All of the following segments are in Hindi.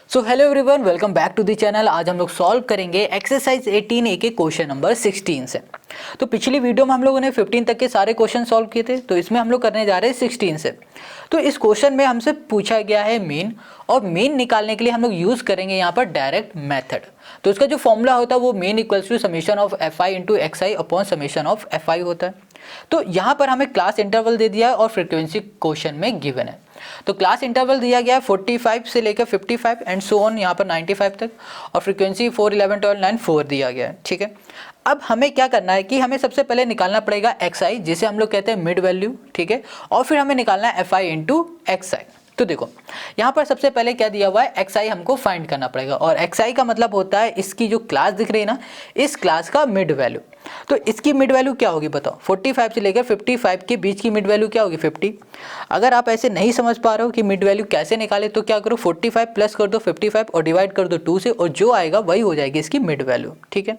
So hello everyone, welcome back to the channel. आज हम लोग सॉल्व करेंगे एक्सरसाइज 18A के क्वेश्चन नंबर 16 से। तो पिछली वीडियो में हम लोगों ने 15 तक के सारे क्वेश्चन सॉल्व किए थे, तो इसमें हम लोग करने जा रहे हैं 16 से। तो इस क्वेश्चन में हमसे पूछा गया है मीन, और मीन निकालने के लिए हम लोग यूज़ करेंगे यहाँ पर डायरेक्ट मेथड। तो इसका जो फॉर्मूला होता है वो mean equals to summation of F I into X I upon summation of F I होता है। तो यहाँ पर हमें क्लास इंटरवल दे दिया है और फ्रीक्वेंसी क्वेश्चन में गिवन है। तो क्लास इंटरवल दिया गया है 45 से लेकर 55 एंड सो ऑन यहाँ पर 95 तक, और फ्रीक्वेंसी 4, 11, 12, 9, 4 दिया गया है। ठीक है, अब हमें क्या करना है कि हमें सबसे पहले निकालना पड़ेगा एक्स आई, जिसे हम लोग कहते हैं मिड वैल्यू। ठीक है, और फिर हमें निकालना है F I into X I. तो देखो यहाँ पर सबसे पहले क्या दिया हुआ है, एक्स आई हमको फाइंड करना पड़ेगा, और एक्स आई का मतलब होता है इसकी जो क्लास दिख रही है ना, इस क्लास का मिड वैल्यू। तो इसकी मिड वैल्यू क्या होगी बताओ, 45 से लेकर 55 के बीच की मिड वैल्यू क्या होगी, 50। अगर आप ऐसे नहीं समझ पा रहे हो कि मिड वैल्यू कैसे निकाले, तो क्या करो, 45 प्लस कर दो 55 और डिवाइड कर दो 2 से, और जो आएगा वही हो जाएगी इसकी मिड वैल्यू। ठीक है,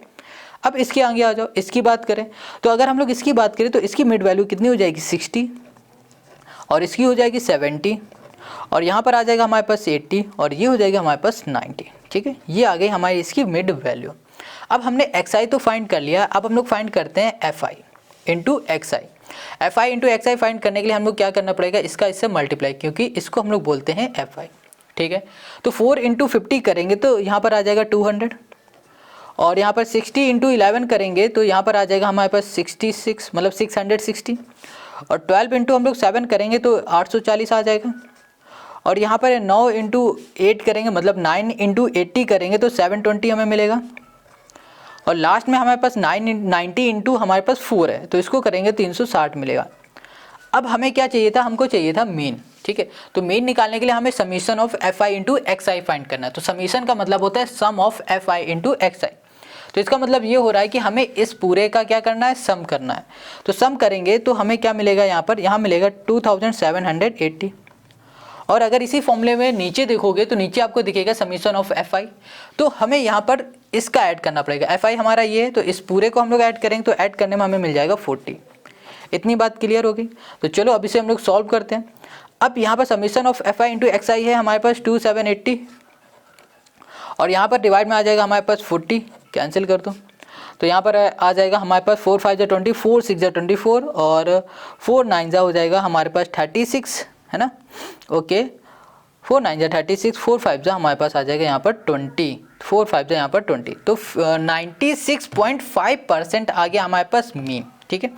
अब इसके आगे आ जाओ, इसकी बात करें तो अगर हम लोग इसकी बात करें तो इसकी मिड वैल्यू कितनी हो जाएगी, 60, और इसकी हो जाएगी 70, और यहाँ पर आ जाएगा हमारे पास 80, और ये हो जाएगा हमारे पास 90। ठीक है, ये आ गई हमारी इसकी मिड वैल्यू। अब हमने एक्स आई तो फाइंड कर लिया, अब हम लोग फाइंड करते हैं F I into X I. F I into X I find करने के लिए हम लोग क्या करना पड़ेगा, इसका इससे मल्टीप्लाई, क्योंकि इसको हम लोग बोलते हैं एफ आई। ठीक है, तो 4 इंटू 50 करेंगे तो यहाँ पर आ जाएगा 200, और यहाँ पर 60 इंटू 11 करेंगे तो यहाँ पर आ जाएगा हमारे पास 66, मतलब 660, और 12 इंटू हम लोग 7 करेंगे तो 840 आ जाएगा, और यहाँ पर 9 इंटू 8 करेंगे, मतलब 9 इंटू 80 करेंगे तो 720 हमें मिलेगा, और लास्ट में हमारे पास 90 इंटू हमारे पास 4 है, तो इसको करेंगे 360 मिलेगा। अब हमें क्या चाहिए था, हमको चाहिए था मीन। ठीक है, तो मीन निकालने के लिए हमें summation of F I into X I find करना है। तो समीशन का मतलब होता है sum of F I into X I. तो इसका मतलब ये हो रहा है कि हमें इस पूरे का क्या करना है, सम करना है। तो सम करेंगे तो हमें क्या मिलेगा, यहाँ मिलेगा 2780। और अगर इसी फॉर्मूले में नीचे देखोगे तो नीचे आपको दिखेगा समीशन ऑफ एफ आई, तो हमें यहाँ पर इसका ऐड करना पड़ेगा। एफ आई हमारा ये है, तो इस पूरे को हम लोग ऐड करेंगे, तो ऐड करने में हमें मिल जाएगा 40। इतनी बात क्लियर होगी। तो चलो अब इसे हम लोग सॉल्व करते हैं। अब यहाँ पर summation of F I into X I है हमारे पास 2780, और यहाँ पर डिवाइड में आ जाएगा हमारे पास 40, कैंसिल कर दो, तो यहाँ पर आ जाएगा हमारे पास 4 5 20, 4 6 24, और 4 9 हो जाएगा हमारे पास 36, है ना। ओके, 4 9 36, 4 5 हमारे पास आ जाएगा यहाँ पर 20, 4 5 यहाँ पर 20, तो 96.5% आ गया हमारे पास मीन। ठीक है,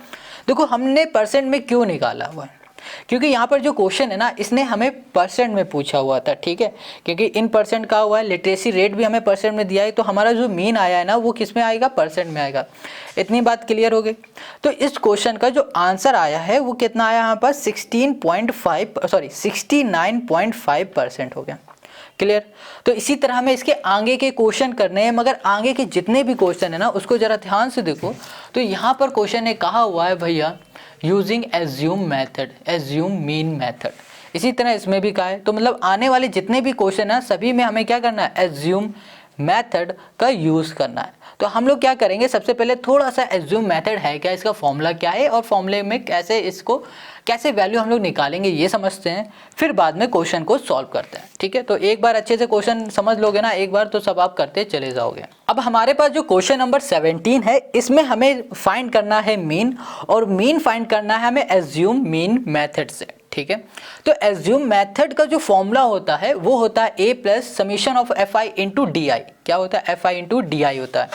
देखो हमने परसेंट में क्यों निकाला हुआ है, क्योंकि यहाँ पर जो क्वेश्चन है ना, इसने हमें परसेंट में पूछा हुआ था। ठीक है, क्योंकि इन परसेंट का हुआ है, लिटरेसी रेट भी हमें परसेंट में दिया है, तो हमारा जो मीन आया है ना वो किस में आएगा, परसेंट में आएगा। इतनी बात क्लियर हो गई। तो इस क्वेश्चन का जो आंसर आया है वो कितना आया यहाँ पर, 69.5% हो गया। क्लियर। तो इसी तरह हमें इसके आगे के क्वेश्चन करने हैं, मगर आगे के जितने भी क्वेश्चन है ना उसको जरा ध्यान से देखो। तो यहाँ पर क्वेश्चन ने कहा हुआ है भैया using assume method, assume mean method. इसी तरह इसमें भी कहा है, तो मतलब आने वाले जितने भी क्वेश्चन है सभी में हमें क्या करना है, एज्यूम मेथड का यूज़ करना है। तो हम लोग क्या करेंगे, सबसे पहले थोड़ा सा एज्यूम मेथड है क्या, इसका फॉर्मूला क्या है, और फॉर्मूले में कैसे वैल्यू हम लोग निकालेंगे ये समझते हैं, फिर बाद में क्वेश्चन को सॉल्व करते हैं। ठीक है, तो एक बार अच्छे से क्वेश्चन समझ लोगे ना एक बार, तो सब आप करते चले जाओगे। अब हमारे पास जो क्वेश्चन नंबर 17 है, इसमें हमें फाइंड करना है मीन, और मीन फाइंड करना है हमें एज्यूम मीन मेथड से। ठीक है, तो एज्यूम मेथड का जो फॉर्मूला होता है वो होता है A plus summation of F I into D I. क्या होता है, F I into D I होता है,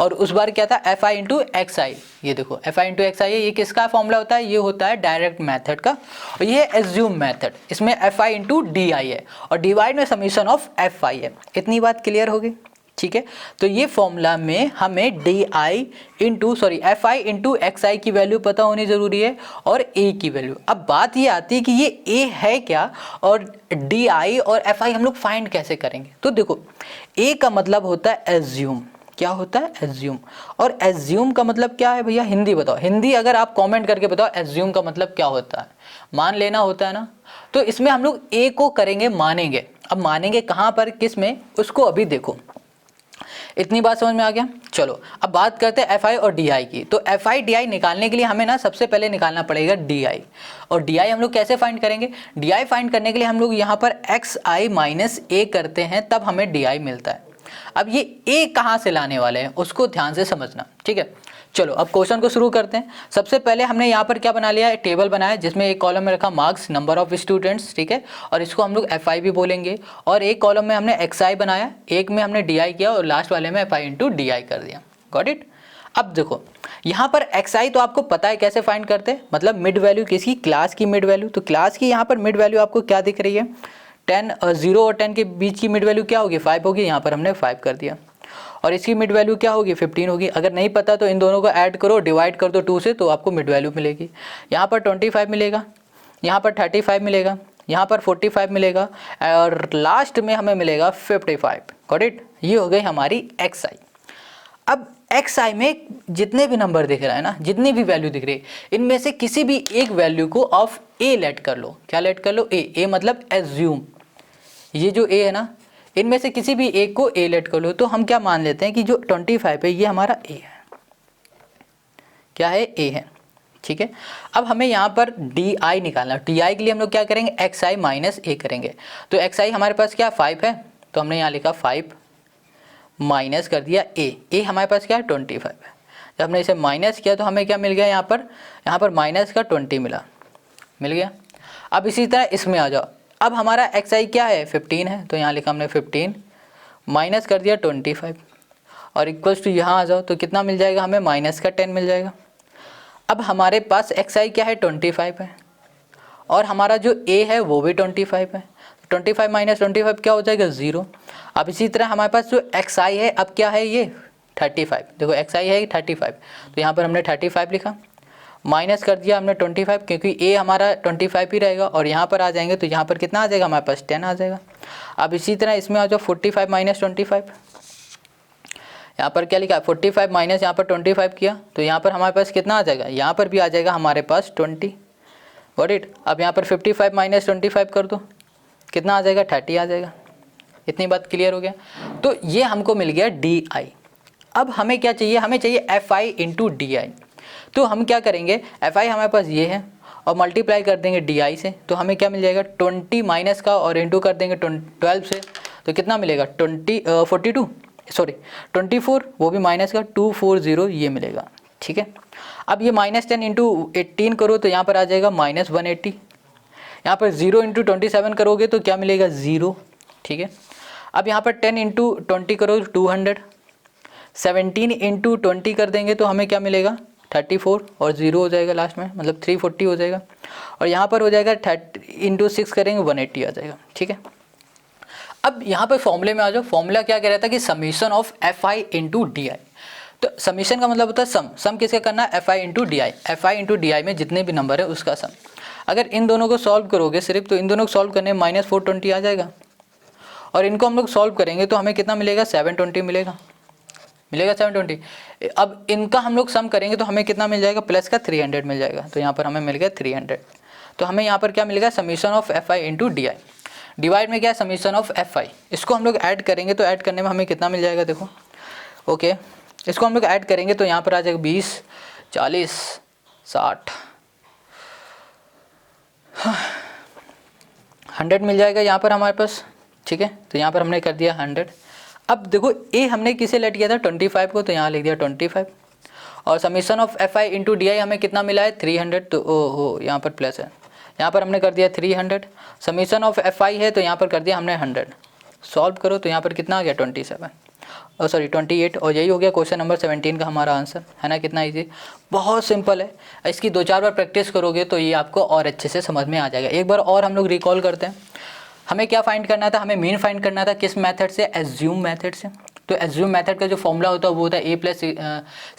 और उस बार क्या था, F I into X I. ये देखो F I into X I, ये किसका फॉर्मूला होता है, ये होता है डायरेक्ट मेथड का, और ये एज्यूम मेथड, इसमें एफ आई इंटू डी आई है, और डिवाइड में समीशन ऑफ एफ आई है। इतनी बात क्लियर होगी। ठीक है, तो ये फॉर्मूला में हमें D I F I into X I की वैल्यू पता होनी जरूरी है, और ए की वैल्यू। अब बात ये आती है कि ये ए है क्या, और डी आई और एफ आई हम लोग फाइंड कैसे करेंगे। तो देखो ए का मतलब होता है एज्यूम। क्या होता है, एज्यूम। और एज्यूम का मतलब क्या है भैया, हिंदी बताओ, हिंदी अगर आप कमेंट करके बताओ एज्यूम का मतलब क्या होता है, मान लेना होता है ना। तो इसमें हम लोग ए को करेंगे मानेंगे। अब मानेंगे कहाँ पर, किस में, उसको अभी देखो। इतनी बात समझ में आ गया। चलो अब बात करते हैं एफ आई और डी आई की। तो एफ आई डी आई निकालने के लिए हमें ना सबसे पहले निकालना पड़ेगा डी आई। और डी आई हम लोग कैसे फाइंड करेंगे? डी आई फाइंड करने के लिए हम लोग यहाँ पर एक्स आई माइनस ए करते हैं, तब हमें डी आई मिलता है। अब ये ए कहाँ से लाने वाले हैं उसको ध्यान से समझना, ठीक है। चलो अब क्वेश्चन को शुरू करते हैं। सबसे पहले हमने यहाँ पर क्या बना लिया है, टेबल बनाया जिसमें एक कॉलम में रखा मार्क्स, नंबर ऑफ स्टूडेंट्स, ठीक है, और इसको हम लोग एफ आई भी बोलेंगे। और एक कॉलम में हमने एक्स आई बनाया, एक में हमने डी आई किया और लास्ट वाले में एफ आई इंटू डी आई कर दिया। Got it. अब देखो यहाँ पर एक्स आई तो आपको पता है कैसे फाइंड करते हैं, मतलब मिड वैल्यू किसकी, क्लास की मिड वैल्यू। तो क्लास की यहाँ पर मिड वैल्यू आपको क्या दिख रही है, 0 और 10 के बीच की मिड वैल्यू क्या होगी, 5 होगी। यहाँ पर हमने 5 कर दिया। और इसकी मिड वैल्यू क्या होगी, 15 होगी। अगर नहीं पता तो इन दोनों को ऐड करो, डिवाइड कर दो 2 से, तो आपको मिड वैल्यू मिलेगी। यहाँ पर 25 मिलेगा, यहाँ पर 35 मिलेगा, यहाँ पर 45 मिलेगा और लास्ट में हमें मिलेगा 55। Got it. ये हो गई हमारी एक्स आई। अब एक्स आई में जितने भी नंबर दिख रहा है ना, जितनी भी वैल्यू दिख रही है, इनमें से किसी भी एक वैल्यू को ऑफ ए लेट कर लो। क्या लेट कर लो, ए मतलब एज्यूम। ये जो ए है ना, इनमें से किसी भी एक को ए लेट कर लो। तो हम क्या मान लेते हैं कि जो 25 है ये हमारा ए है। क्या है, ए है, ठीक है। अब हमें यहाँ पर डी आई निकालना। डी आई के लिए हम लोग क्या करेंगे, एक्स आई माइनस ए करेंगे। तो एक्स आई हमारे पास क्या 5 है, तो हमने यहाँ लिखा 5 माइनस कर दिया ए हमारे पास क्या है 25 है। जब हमने इसे माइनस किया तो हमें क्या मिल गया, यहाँ पर माइनस का 20 मिल गया। अब इसी तरह इसमें आ जाओ। अब हमारा एक्स आई क्या है, 15 है, तो यहाँ लिखा हमने 15 माइनस कर दिया 25 और इक्वल्स टू यहाँ आ जाओ तो कितना मिल जाएगा हमें, माइनस का 10 मिल जाएगा। अब हमारे पास एक्स आई क्या है 25 है और हमारा जो ए है वो भी 25 है। 25 माइनस 25 क्या हो जाएगा, 0। अब इसी तरह हमारे पास जो एक्स आई है अब क्या है, ये 35। देखो एक्स आई है 35, तो यहाँ पर हमने 35 लिखा, माइनस कर दिया हमने 25 क्योंकि ए हमारा 25 ही रहेगा। और यहाँ पर आ जाएंगे तो यहाँ पर कितना आ जाएगा, हमारे पास 10 आ जाएगा। अब इसी तरह इसमें आ जाओ 45 माइनस 25, यहाँ पर क्या लिखा 45 माइनस यहाँ पर 25 किया तो यहाँ पर हमारे पास कितना आ जाएगा, यहाँ पर भी आ जाएगा हमारे पास 20। Got it. अब यहाँ पर 55 माइनस 25 कर दो, कितना आ जाएगा, 30 आ जाएगा। इतनी बात क्लियर हो गया। तो ये हमको मिल गया डी आई। अब हमें क्या चाहिए, हमें चाहिए एफ आई इंटू डी आई। तो हम क्या करेंगे, एफ आई हमारे पास ये है और मल्टीप्लाई कर देंगे डी आई से, तो हमें क्या मिल जाएगा 20 माइनस का और इंटू कर देंगे 12 से, तो कितना मिलेगा 24, वो भी माइनस का 240 ये मिलेगा, ठीक है। अब ये -10 इंटू 18 करो तो यहाँ पर आ जाएगा -180। यहाँ पर 0 इंटू 27 करोगे तो क्या मिलेगा 0, ठीक है। अब यहाँ पर 10 इंटू 20 करो 200, 17 इंटू 20 कर देंगे तो हमें क्या मिलेगा 34 और 0 हो जाएगा लास्ट में, मतलब 340 हो जाएगा। और यहाँ पर हो जाएगा 30 इंटू 6 करेंगे 180 आ जाएगा, ठीक है। अब यहाँ पर फॉर्मूले में आ जाओ। फॉर्मूला क्या कह रहा था कि summation of F I into D आई। तो समीशन का मतलब होता है सम किसका करना है, F I into D I. F I into D आई में जितने भी नंबर है उसका सम। अगर इन दोनों को सॉल्व करोगे सिर्फ, तो इन दोनों को सॉल्व करने में -420 आ जाएगा और इनको हम लोग सॉल्व करेंगे तो हमें कितना मिलेगा 720 मिलेगा 720। अब इनका हम लोग सम करेंगे तो हमें कितना मिल जाएगा, प्लस का 300 मिल जाएगा। तो यहाँ पर हमें मिल गया 300। तो हमें यहाँ पर क्या मिलेगा, summation of F I into D I. Divide में क्या है, समीशन ऑफ एफ आई। इसको हम लोग ऐड करेंगे तो ऐड करने में हमें कितना मिल जाएगा, देखो ओके। इसको हम लोग ऐड करेंगे तो यहाँ पर आ जाएगा 20, 40, 60, 100 मिल जाएगा यहाँ पर हमारे पास, ठीक है। तो यहाँ पर हमने कर दिया 100। अब देखो ए हमने किसे लेट किया था 25 को, तो यहाँ लिख दिया 25 और summation of F I into D आई हमें कितना मिला है 300। तो ओहो यहाँ पर प्लस है, यहाँ पर हमने कर दिया 300। समीशन ऑफ एफ आई है तो यहाँ पर कर दिया हमने 100। सॉल्व करो तो यहाँ पर कितना आ गया 28। और यही हो गया क्वेश्चन नंबर 17 का हमारा आंसर, है ना। कितना ईजी, बहुत सिंपल है। इसकी 2-4 बार प्रैक्टिस करोगे तो ये आपको और अच्छे से समझ में आ जाएगा। एक बार और हम लोग रिकॉल करते हैं। हमें क्या फाइंड करना था, हमें मीन फाइंड करना था। किस मेथड से, एज्यूम मेथड से। तो एज्यूम मेथड का जो फॉर्मूला होता है वो होता है A plus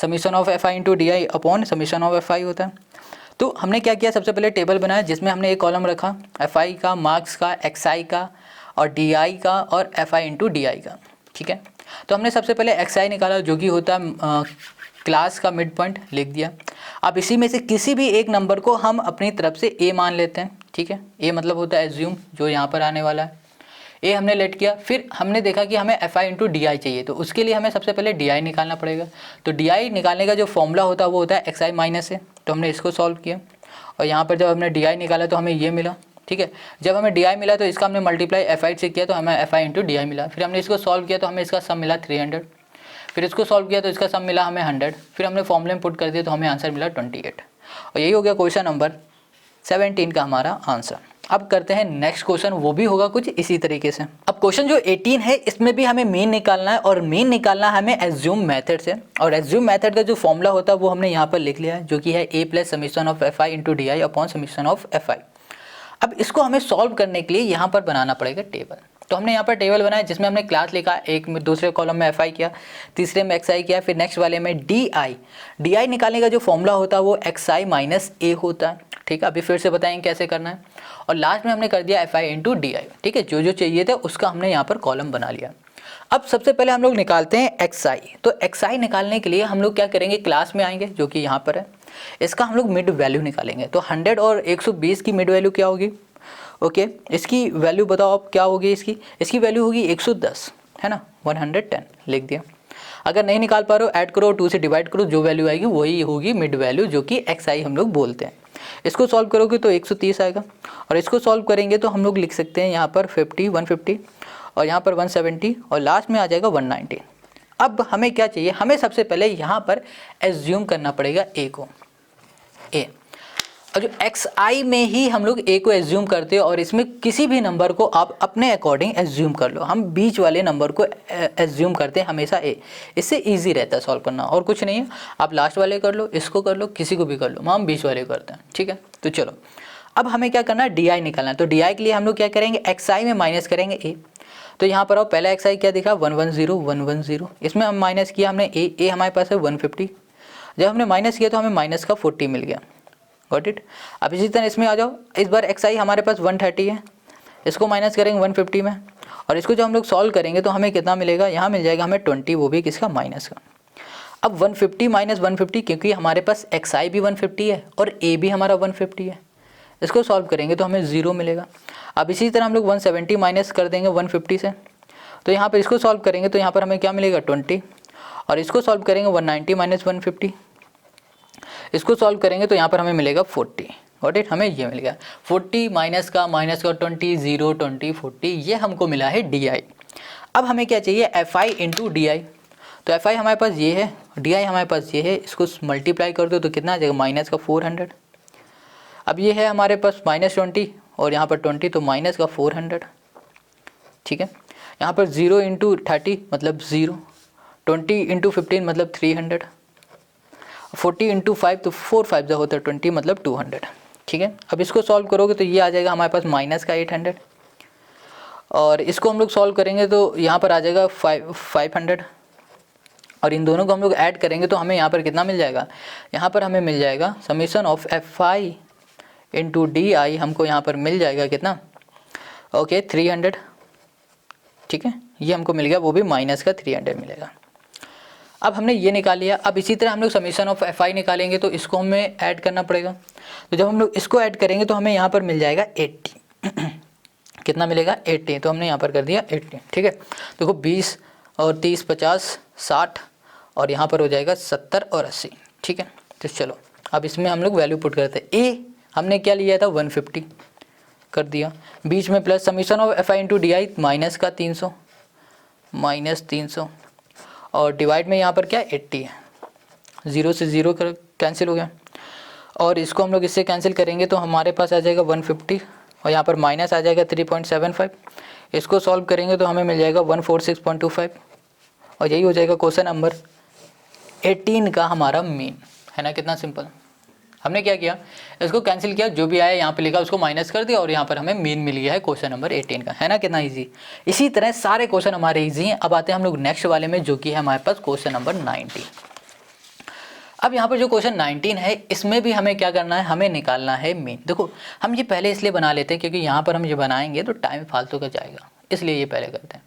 summation of F I into D I upon summation of F I होता है। तो हमने क्या किया, सबसे पहले टेबल बनाया जिसमें हमने एक कॉलम रखा एफ आई का, मार्क्स का, एक्स आई का और डी आई का और एफ आई इंटू डी आई का, ठीक है। तो हमने सबसे पहले एक्स आई निकाला जो कि होता है क्लास का मिड पॉइंट, लिख दिया। अब इसी में से किसी भी एक नंबर को हम अपनी तरफ से ए मान लेते हैं, ठीक है। ए मतलब होता है एज्यूम, जो यहाँ पर आने वाला है। ए हमने लेट किया, फिर हमने देखा कि हमें एफ आई इंटू डी आई चाहिए, तो उसके लिए हमें सबसे पहले डी आई निकालना पड़ेगा। तो डी आई निकालने का जो फॉर्मूला होता है वो होता है एक्स आई माइनस ए। तो हमने इसको सॉल्व किया और यहाँ पर जब हमने डी आई निकाला तो हमें ये मिला, ठीक है। जब हमें डी आई मिला तो इसका हमने मल्टीप्लाई एफ आई से किया तो हमें एफ आई इंटू डी आई मिला। फिर हमने इसको सॉल्व किया तो हमें इसका सम मिला 300। फिर इसको सॉल्व किया तो इसका सम मिला हमें 100। फिर हमने फॉर्मूले में पुट कर दिया तो हमें आंसर मिला 28। और यही हो गया क्वेश्चन नंबर 17 का हमारा आंसर। अब करते हैं नेक्स्ट क्वेश्चन, वो भी होगा कुछ इसी तरीके से। अब क्वेश्चन जो 18 है इसमें भी हमें मीन निकालना है और मीन निकालना है हमें एज्यूम मेथड से। और एज्यूम मेथड का जो फॉर्मूला होता है वो हमने यहाँ पर लिख लिया है, जो कि है A plus summation of F I into D I upon summation of F I. अब इसको हमें सॉल्व करने के लिए यहाँ पर बनाना पड़ेगा टेबल। तो हमने यहाँ पर टेबल बनाया जिसमें हमने क्लास लिखा, एक में दूसरे कॉलम में एफ आई किया, तीसरे में एक्स आई किया, फिर नेक्स्ट वाले में डी आई। डी आई निकालने का जो फॉर्मूला होता है वो एक्स आई माइनस ए होता है, ठीक है। अभी फिर से बताएंगे कैसे करना है। और लास्ट में हमने कर दिया एफ आई इंटू डी आई, ठीक है। जो जो चाहिए था उसका हमने यहाँ पर कॉलम बना लिया। अब सबसे पहले हम लोग निकालते हैं एक्स आई। तो एक्स आई निकालने के लिए हम लोग क्या करेंगे, क्लास में आएंगे जो कि यहाँ पर है, इसका हम लोग मिड वैल्यू निकालेंगे। तो 100 और 120 की मिड वैल्यू क्या होगी, ओके। इसकी वैल्यू बताओ आप क्या होगी, इसकी वैल्यू होगी 110, है ना, 110 लिख दिया। अगर नहीं निकाल पा रहे हो ऐड करो, 2 से डिवाइड करो, जो वैल्यू आएगी वही होगी मिड वैल्यू, जो कि एक्स आई हम लोग बोलते हैं। इसको सॉल्व करोगे तो 130 आएगा और इसको सॉल्व करेंगे तो हम लोग लिख सकते हैं यहाँ पर 150 और यहाँ पर 170 और लास्ट में आ जाएगा 190। अब हमें क्या चाहिए, हमें सबसे पहले यहाँ पर एज्यूम करना पड़ेगा ए को, ए। और जो एक्स आई में ही हम लोग ए को एज्यूम करते हैं और इसमें किसी भी नंबर को आप अपने अकॉर्डिंग एज्यूम कर लो। हम बीच वाले नंबर को एज्यूम करते हैं हमेशा ए, इससे इजी रहता है सॉल्व करना और कुछ नहीं है। आप लास्ट वाले कर लो, इसको कर लो, किसी को भी कर लो, हम बीच वाले करते हैं, ठीक है। तो चलो अब हमें क्या करना है, डी आई निकालना है। तो डी आई के लिए हम लोग क्या करेंगे, एक्स आई में माइनस करेंगे ए। तो यहाँ पर आओ, पहला एक्स आई क्या दिखा 110, इसमें हम माइनस किया हमने ए हमारे पास है 150। जब हमने माइनस किया तो हमें माइनस का 40 मिल गया, गॉट इट। अब इसी तरह इसमें आ जाओ, इस बार एक्स आई हमारे पास 130 है, इसको माइनस करेंगे 150 में और इसको जब हम लोग सॉल्व करेंगे तो हमें कितना मिलेगा, यहाँ मिल जाएगा हमें 20, वो भी किसका, माइनस का। अब 150 माइनस 150, क्योंकि हमारे पास एक्स आई भी 150 है और ए भी हमारा 150 है, इसको सॉल्व करेंगे तो हमें 0 मिलेगा। अब इसी तरह हम लोग 170 माइनस कर देंगे 150 से, तो यहाँ पर इसको सॉल्व करेंगे तो यहाँ पर हमें क्या मिलेगा 20 और इसको सॉल्व करेंगे 190 माइनस 150, इसको सॉल्व करेंगे तो यहाँ पर हमें मिलेगा 40, गॉट इट। हमें ये मिल गया 40 माइनस का 20, 0, 20, 40, ये हमको मिला है डी आई। अब हमें क्या चाहिए, एफ आई इंटू डी आई। तो एफ आई हमारे पास ये है, डी आई हमारे पास ये है, इसको मल्टीप्लाई कर दो तो कितना आ जाएगा, माइनस का 400। अब ये है हमारे पास -20 और यहाँ पर 20 तो माइनस का 400, ठीक है। यहाँ पर 0 इंटू 30 मतलब 0, 20 इंटू 15 मतलब 300, 40 इंटू 5 तो 4 5 होता है 20 मतलब 200, ठीक है। अब इसको सॉल्व करोगे तो ये आ जाएगा हमारे पास माइनस का 800 और इसको हम लोग सॉल्व करेंगे तो यहाँ पर आ जाएगा 500 और इन दोनों को हम लोग ऐड करेंगे तो हमें यहाँ पर कितना मिल जाएगा, यहाँ पर हमें मिल जाएगा summation of F I into D आई, हमको यहाँ पर मिल जाएगा कितना, ओके 300, ठीक है। ये हमको मिल गया, वो भी माइनस का 300 मिलेगा। अब हमने ये निकाल लिया। अब इसी तरह हम लोग समीशन ऑफ एफ आई निकालेंगे तो इसको हमें ऐड करना पड़ेगा। तो जब हम लोग इसको ऐड करेंगे तो हमें यहाँ पर मिल जाएगा 80 कितना मिलेगा 80, तो हमने यहाँ पर कर दिया 80, ठीक है। देखो 20 और 30 50 60 और यहाँ पर हो जाएगा 70 और 80, ठीक है। तो चलो अब इसमें हम लोग वैल्यू पुट करते हैं। ए हमने क्या लिया था 150 कर दिया, बीच में plus summation of F I into D I minus का 300 -300 और डिवाइड में यहाँ पर क्या 80 है, 0 से 0 कैंसिल हो गया और इसको हम लोग इससे कैंसिल करेंगे तो हमारे पास आ जाएगा 150 और यहाँ पर माइनस आ जाएगा 3.75। इसको सॉल्व करेंगे तो हमें मिल जाएगा 146.25 और यही हो जाएगा क्वेश्चन नंबर 18 का हमारा मीन, है ना। कितना सिंपल। हमने क्या किया, इसको कैंसिल किया, जो भी आया यहाँ पे लिखा उसको माइनस कर दिया और यहाँ पर हमें मीन मिल गया है क्वेश्चन नंबर 18 का, है ना। कितना इजी। इसी तरह सारे क्वेश्चन हमारे इजी हैं। अब आते हैं हम लोग नेक्स्ट वाले में, जो कि है हमारे पास क्वेश्चन नंबर 19। अब यहाँ पर जो क्वेश्चन 19 है इसमें भी हमें क्या करना है, हमें निकालना है मीन। देखो हम ये पहले इसलिए बना लेते हैं क्योंकि यहाँ पर हम ये बनाएंगे तो टाइम फालतू का जाएगा, इसलिए ये पहले करते हैं।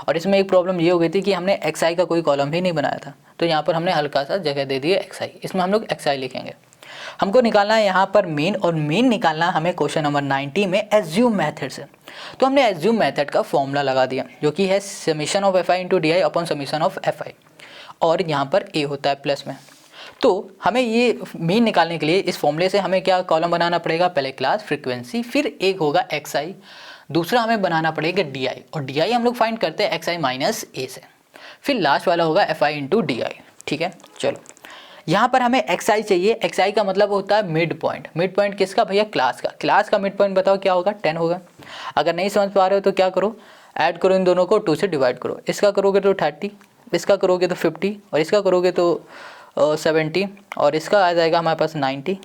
और इसमें एक प्रॉब्लम ये हो गई थी कि हमने एक्स आई का कोई कॉलम ही नहीं बनाया था, तो यहाँ पर हमने हल्का सा जगह दे दी है एक्स आई, इसमें हम लोग एक्स आई लिखेंगे। हमको निकालना है यहाँ पर मीन, और मीन निकालना है हमें क्वेश्चन नंबर 90 में एज्यूम मेथड से। तो हमने एज्यूम मेथड का फॉर्मूला लगा दिया जो कि है summation of F I into D I upon summation of F आई, और यहाँ पर ए होता है प्लस में। तो हमें ये मीन निकालने के लिए इस फॉर्मूले से हमें क्या कॉलम बनाना पड़ेगा, पहले क्लास फ्रीक्वेंसी, फिर एक होगा एक्स आई, दूसरा हमें बनाना पड़ेगा डी आई, और डी आई हम लोग फाइंड करते हैं एक्स आई माइनस ए से, फिर लास्ट वाला होगा एफ आई इंटू डी आई। ठीक है, चलो यहाँ पर हमें एक्स आई चाहिए। एक्स आई का मतलब होता है मिड पॉइंट। मिड पॉइंट किसका भैया, क्लास का। क्लास का मिड पॉइंट बताओ क्या होगा, 10 होगा। अगर नहीं समझ पा रहे हो तो क्या करो, ऐड करो इन दोनों को, 2 से डिवाइड करो। इसका करोगे तो 30, इसका करोगे तो 50, और इसका करोगे तो 70, और इसका आ जाएगा हमारे पास 90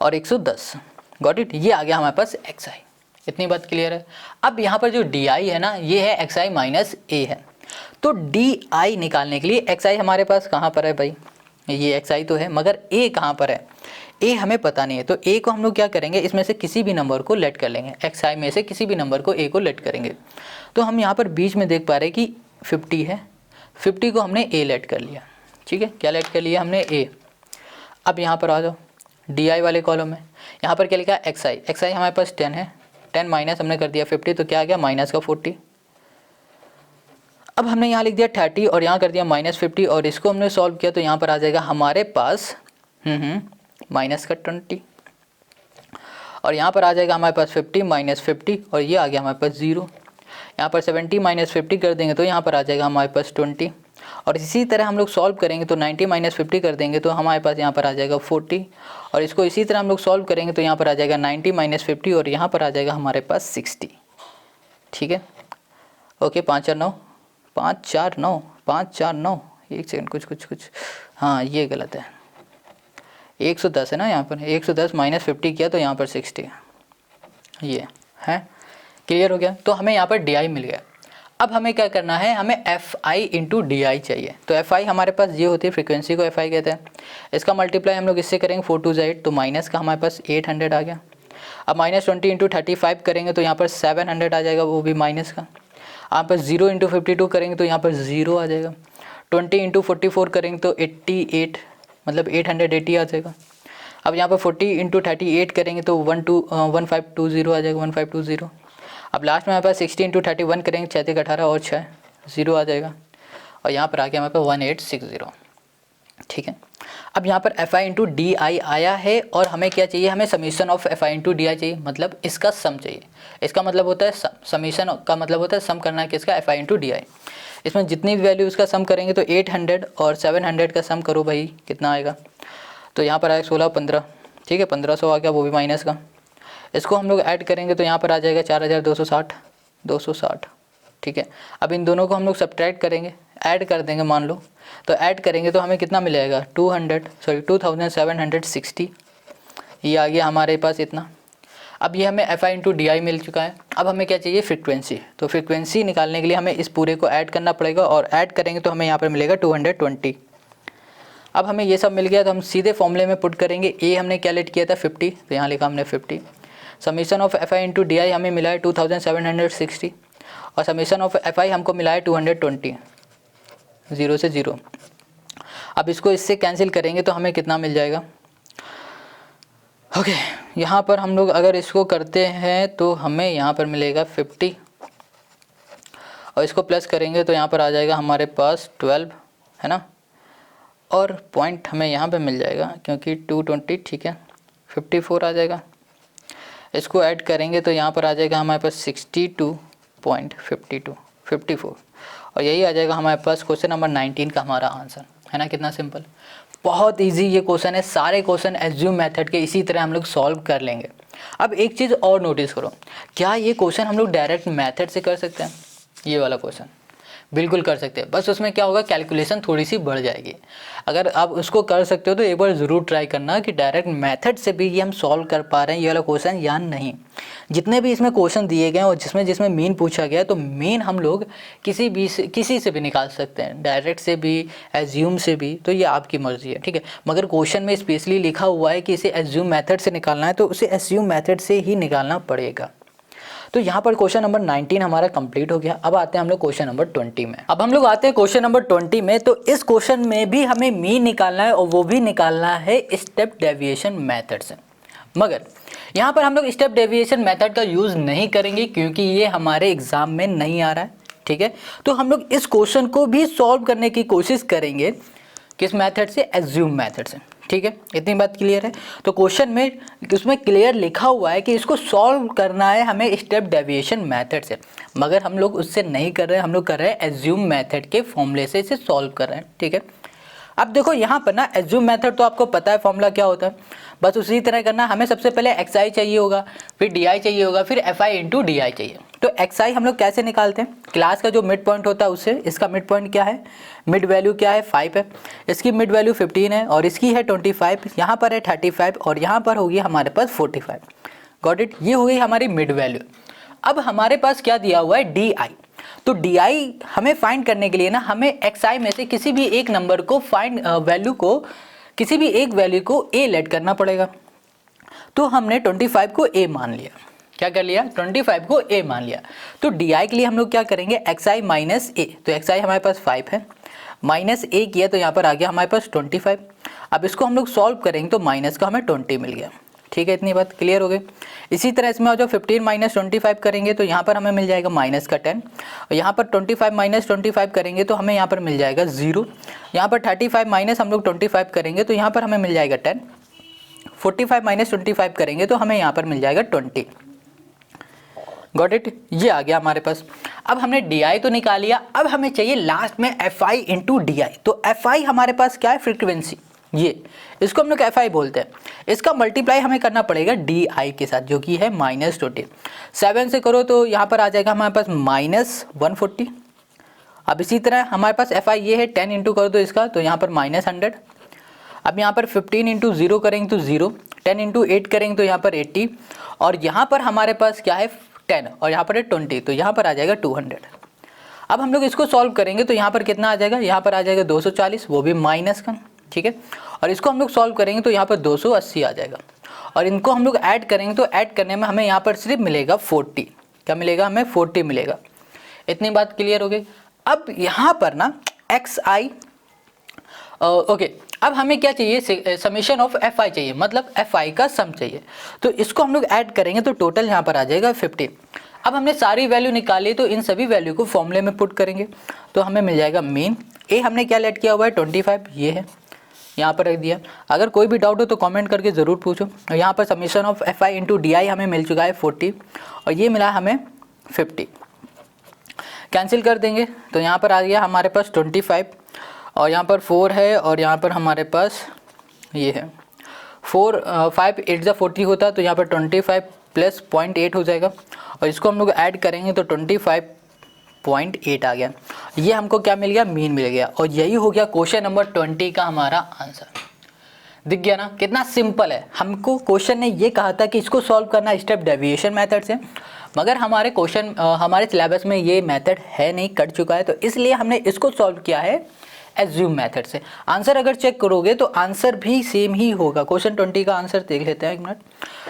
और 110। गॉट इट, ये आ गया हमारे पास एक्स आई। इतनी बात क्लियर है। अब यहाँ पर जो डी आई है ना, ये है एक्स आई माइनस ए है। तो डी आई निकालने के लिए एक्स आई हमारे पास कहाँ पर है भाई, ये एक्स आई तो है, मगर ए कहाँ पर है, ए हमें पता नहीं है। तो ए को हम लोग क्या करेंगे, इसमें से किसी भी नंबर को लेट कर लेंगे, एक्स आई में से किसी भी नंबर को ए को लेट करेंगे। तो हम यहाँ पर बीच में देख पा रहे हैं कि 50 है, 50 को हमने ए लेट कर लिया। ठीक है, क्या लेट कर लिया हमने, ए। अब यहाँ पर आ जाओ डी आई वाले कॉलम में, यहाँ पर क्या लिखा है एक्स आई। एक्स आई हमारे पास 10 है, 10 माइनस हमने कर दिया 50, तो क्या आ गया माइनस का 40। अब हमने यहाँ लिख दिया 30 और यहाँ कर दिया माइनस 50, और इसको हमने सॉल्व किया तो यहाँ पर आ जाएगा हमारे पास माइनस का 20, और यहाँ पर आ जाएगा हमारे पास 50 माइनस 50, और ये आ गया हमारे पास 0। यहाँ पर 70 माइनस 50 कर देंगे तो यहाँ पर आ जाएगा हमारे पास 20, और इसी तरह हम लोग सॉल्व करेंगे तो 90 माइनस 50 कर देंगे तो हमारे पास यहाँ पर आ जाएगा 40, और इसको इसी तरह हम लोग सॉल्व करेंगे तो यहाँ पर आ जाएगा 90 माइनस 50, और यहाँ पर आ जाएगा हमारे पास 60। ठीक है, ओके, 5 4 9, 5 4 9, 5 4 9, एक सेकंड, कुछ हाँ ये गलत है, 110 है ना, यहाँ पर 110 माइनस 50 किया तो यहाँ पर 60 ये है। क्लियर हो गया। तो हमें यहाँ पर डी आई मिल गया। अब हमें क्या करना है, हमें एफ आई इंटू डी आई चाहिए। तो एफ आई हमारे पास ये होती है, फ्रीक्वेंसी को एफ आई कहते हैं। इसका मल्टीप्लाई हम लोग इससे करेंगे 4 2 8, तो माइनस का हमारे पास 800 आ गया। अब माइनस 20 इंटू 35 करेंगे तो यहाँ पर 700 आ जाएगा, वो भी माइनस का। यहाँ पर 0 इंटू 52 करेंगे तो यहाँ पर 0 आ जाएगा। 20 इंटू 44 करेंगे तो 88, मतलब 880 आ जाएगा। अब यहाँ पर 40 इंटू 38 करेंगे तो 1520 आ जाएगा, 1520। अब लास्ट में हमारे पास 60 इंटू 31 करेंगे, 6 3 18 और 6 0 आ जाएगा, और यहाँ पर आ गया हमारे पास 1860। ठीक है, अब यहाँ पर एफ आई इंटू डी आई आया है, और हमें क्या चाहिए, हमें summation of F I into D आई चाहिए, मतलब इसका सम चाहिए। इसका मतलब होता है समीशन का मतलब होता है सम करना है किसका, एफ आई इंटू डी आई। इसमें जितनी भी वैल्यू इसका सम करेंगे तो 800 और 700 का सम करो भाई, कितना आएगा, तो यहाँ पर आएगा 16 15, ठीक है, 1500 आ गया, वो भी माइनस का। इसको हम लोग ऐड करेंगे तो यहाँ पर आ जाएगा 4260। ठीक है, अब इन दोनों को हम लोग सब्ट्रैक्ट करेंगे, ऐड कर देंगे मान लो, तो ऐड करेंगे तो हमें कितना मिलेगा, 2760। ये आ गया हमारे पास इतना। अब ये हमें F I into D I मिल चुका है। अब हमें क्या चाहिए, फ्रीक्वेंसी। तो फ्रीक्वेंसी निकालने के लिए हमें इस पूरे को ऐड करना पड़ेगा, और ऐड करेंगे तो हमें यहाँ पर मिलेगा 220। अब हमें ये सब मिल गया तो हम सीधे फॉर्मूले में पुट करेंगे। ए हमने क्या लेट किया था 50, तो यहाँ लिखा हमने 50। Summation of F I into D आई हमें मिला है 2760, और समीशन ऑफ एफ आई हमको मिला है 220, 0 से 0। अब इसको इससे कैंसिल करेंगे तो हमें कितना मिल जाएगा, ओके यहाँ पर हम लोग अगर इसको करते हैं तो हमें यहाँ पर मिलेगा 50, और इसको प्लस करेंगे तो यहाँ पर आ जाएगा हमारे पास 12, है ना, और पॉइंट हमें यहाँ पे मिल जाएगा क्योंकि 220, ठीक है, 54 आ जाएगा। इसको ऐड करेंगे तो यहाँ पर आ जाएगा हमारे पास 62.54, और यही आ जाएगा हमारे पास क्वेश्चन नंबर 19 का हमारा आंसर, है ना। कितना सिंपल, बहुत इजी ये क्वेश्चन है। सारे क्वेश्चन एज्यूम मेथड के इसी तरह हम लोग सॉल्व कर लेंगे। अब एक चीज़ और नोटिस करो, क्या ये क्वेश्चन हम लोग डायरेक्ट मेथड से कर सकते हैं? ये वाला क्वेश्चन बिल्कुल कर सकते हैं, बस उसमें क्या होगा, कैलकुलेशन थोड़ी सी बढ़ जाएगी। अगर आप उसको कर सकते हो तो एक बार ज़रूर ट्राई करना कि डायरेक्ट मेथड से भी ये हम सॉल्व कर पा रहे हैं ये वाला क्वेश्चन या नहीं। जितने भी इसमें क्वेश्चन दिए गए हैं और जिसमें मीन पूछा गया है, तो मीन हम लोग किसी से भी निकाल सकते हैं, डायरेक्ट से भी, एज्यूम से भी, तो ये आपकी मर्ज़ी है, ठीक है। मगर क्वेश्चन में स्पेशली लिखा हुआ है कि इसे एज्यूम मेथड से निकालना है, तो उसे एज्यूम मेथड से ही निकालना पड़ेगा। तो यहाँ पर क्वेश्चन नंबर 19 हमारा कंप्लीट हो गया। अब आते हैं हम लोग क्वेश्चन नंबर 20 में। अब हम लोग आते हैं क्वेश्चन नंबर 20 में। तो इस क्वेश्चन में भी हमें मीन निकालना है और वो भी निकालना है स्टेप डेविएशन मेथड से। मगर यहाँ पर हम लोग स्टेप डेविएशन मेथड का यूज़ नहीं करेंगे क्योंकि ये हमारे एग्जाम में नहीं आ रहा है, ठीक है। तो हम लोग इस क्वेश्चन को भी सॉल्व करने की कोशिश करेंगे किस मेथड से, एज्यूम मेथड से, ठीक है। इतनी बात क्लियर है। तो क्वेश्चन में उसमें क्लियर लिखा हुआ है कि इसको सॉल्व करना है हमें स्टेप डेविएशन मेथड से, मगर हम लोग उससे नहीं कर रहे हैं, हम लोग कर रहे हैं एज्यूम मेथड के फॉर्मूले से इसे सॉल्व कर रहे हैं, ठीक है। अब देखो यहाँ पर ना एज्यूम मेथड तो आपको पता है फॉर्मूला क्या होता है, बस उसी तरह करना। हमें सबसे पहले एक्स आई चाहिए होगा, फिर डी आई चाहिए होगा, फिर एफ आई इंटू डी आई चाहिए। तो एक्स आई हम लोग कैसे निकालते हैं, क्लास का जो मिड पॉइंट होता है उससे। इसका मिड पॉइंट क्या है, मिड वैल्यू क्या है 5 है, इसकी मिड वैल्यू 15 है और इसकी है 25, यहाँ पर है 35 और यहाँ पर होगी हमारे पास 45। गॉट इट, ये हो गई हमारी मिड वैल्यू। अब हमारे पास क्या दिया हुआ है, डी आई। तो डी आई हमें फाइंड करने के लिए ना हमें एक्स आई में से किसी भी एक नंबर को किसी भी एक वैल्यू को ए लेट करना पड़ेगा। तो हमने 25 को ए मान लिया। क्या कर लिया, 25 को ए मान लिया। तो डी आई के लिए हम लोग क्या करेंगे, एक्स आई माइनस ए। तो एक्स आई हमारे पास 5 है, माइनस ए किया तो यहाँ पर आ गया हमारे पास 25। अब इसको हम लोग सॉल्व करेंगे तो माइनस का हमें 20 मिल गया, ठीक है। इतनी बात क्लियर हो गई। इसी तरह इसमें जो 15 माइनस 25 करेंगे तो यहाँ पर हमें मिल जाएगा माइनस का 10 और यहाँ पर 25 माइनस 25 करेंगे तो हमें यहाँ पर मिल जाएगा 0। यहाँ पर 35 माइनस हम लोग 25 करेंगे तो यहाँ पर हमें मिल जाएगा 10। 45 माइनस 25 करेंगे तो हमें यहाँ पर मिल जाएगा 20। गॉट इट, ये आ गया हमारे पास। अब हमने डी आई तो निकाल लिया, अब हमें चाहिए लास्ट में एफ आई इंटू डी आई। तो एफ आई हमारे पास क्या है, फ्रीक्वेंसी, ये इसको हम लोग एफ आई बोलते हैं। इसका मल्टीप्लाई हमें करना पड़ेगा डी आई के साथ जो कि है -20। 7 से करो तो यहाँ पर आ जाएगा हमारे पास -140। अब इसी तरह हमारे पास एफ आई ये है, 10 इंटू करो तो इसका तो यहाँ पर -100। अब यहाँ पर 15 इंटू 0 करेंगे तो 0, 10 इंटू 8 करेंगे तो यहाँ पर 80 और यहाँ पर हमारे पास क्या है 10 और यहाँ पर है 20 तो यहाँ पर आ जाएगा 200। अब हम लोग इसको सॉल्व करेंगे तो यहाँ पर कितना आ जाएगा, यहाँ पर आ जाएगा 240, वो भी माइनस का, ठीक है। और इसको हम लोग सॉल्व करेंगे तो यहाँ पर 280 आ जाएगा और इनको हम लोग ऐड करेंगे तो ऐड करने में हमें यहाँ पर सिर्फ मिलेगा 40। क्या मिलेगा हमें, 40 मिलेगा। इतनी बात क्लियर हो गई। अब यहाँ पर ना एक्स आई ओके, अब हमें क्या चाहिए, समेशन ऑफ एफ आई चाहिए, मतलब एफ आई का सम चाहिए। तो इसको हम लोग ऐड करेंगे तो टोटल यहाँ पर आ जाएगा 50। अब हमने सारी वैल्यू निकाली तो इन सभी वैल्यू को फॉर्मूले में पुट करेंगे तो हमें मिल जाएगा मीन। ए हमने क्या लेट किया हुआ है 25, ये है, यहाँ पर रख दिया। अगर कोई भी डाउट हो तो कमेंट करके ज़रूर पूछो। और यहाँ पर summation of F I into D आई हमें मिल चुका है 40 और ये मिला हमें 50। कैंसिल कर देंगे तो यहाँ पर आ गया हमारे पास 25 और यहाँ पर 4 है और यहाँ पर हमारे पास ये है 4, 5 8 40 होता तो यहाँ पर 25 प्लस 0.8 हो जाएगा और इसको हम लोग ऐड करेंगे तो 25.8 आ गया। ये हमको क्या मिल गया, मीन मिल गया। और यही हो गया क्वेश्चन नंबर 20 का हमारा आंसर। दिख गया ना कितना सिंपल है। हमको क्वेश्चन ने ये कहा था कि इसको सॉल्व करना स्टेप डेविएशन मेथड से, मगर हमारे सिलेबस में ये मेथड है नहीं, कट चुका है, तो इसलिए हमने इसको सॉल्व किया है एज्यूम मेथड से। आंसर अगर चेक करोगे तो आंसर भी सेम ही होगा। क्वेश्चन 20 का आंसर देख लेते हैं एक मिनट।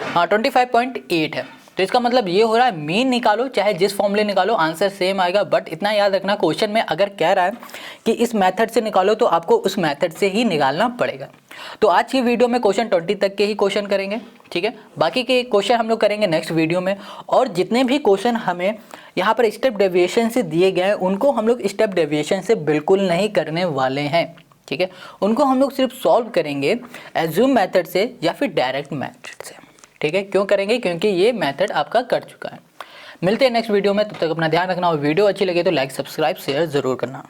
हाँ 25.8 है, तो इसका मतलब ये हो रहा है मीन निकालो चाहे जिस फॉर्मूले निकालो आंसर सेम आएगा। बट इतना याद रखना क्वेश्चन में अगर कह रहा है कि इस मेथड से निकालो तो आपको उस मेथड से ही निकालना पड़ेगा। तो आज की वीडियो में क्वेश्चन 20 तक के ही क्वेश्चन करेंगे, ठीक है। बाकी के क्वेश्चन हम लोग करेंगे नेक्स्ट वीडियो में। और जितने भी क्वेश्चन हमें यहाँ पर स्टेप डेविएशन से दिए गए हैं उनको हम लोग स्टेप डेविएशन से बिल्कुल नहीं करने वाले हैं, ठीक है। उनको हम लोग सिर्फ सॉल्व करेंगे एज्यूम मेथड से या फिर डायरेक्ट मेथड से, ठीक है। क्यों करेंगे, क्योंकि ये मेथड आपका कट चुका है। मिलते हैं नेक्स्ट वीडियो में, तब तक अपना ध्यान रखना और वीडियो अच्छी लगे तो लाइक सब्सक्राइब शेयर ज़रूर करना।